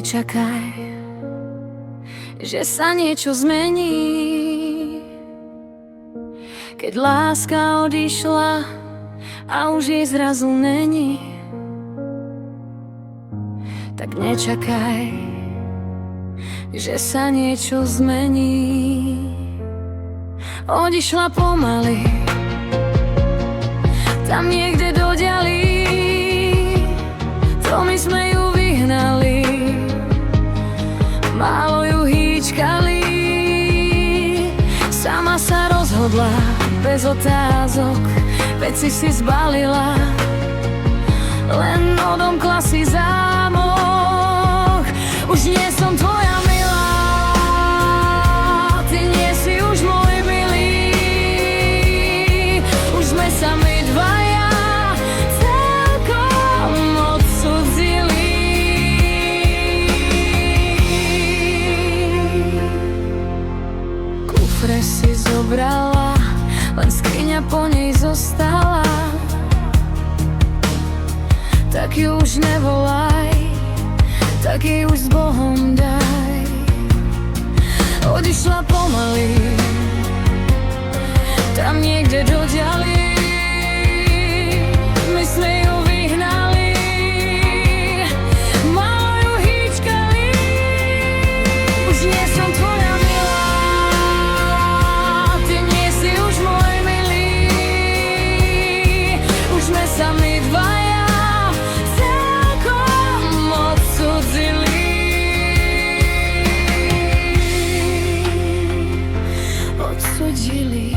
nečakaj, že sa niečo zmení. Keď láska odišla a už jej zrazu není, tak nečakaj, že sa niečo zmení. Odišla pomaly, tam niekde do ďalí, to my sme ju vyhnali, málo ju hýčkali. Sama sa rozhodla, bez otázok, veci si zbalila, len odomkla si zámok. Už nie som tvoja milá, ty nie si už môj milý, už sme sami dvaja celkom odcudzili. Kufre si zobrala, len skriňa po nej zostala, tak ju už nevolaj, tak jej už s Bohom daj. Odišla pomaly, tam niekde do ďalí, my sme ju vyhnali, málo ju hýčkali. Už nie som tvoja milá, ty nie si už môj milý, už sme sami dvaja celkom odcudzili. Odsudili.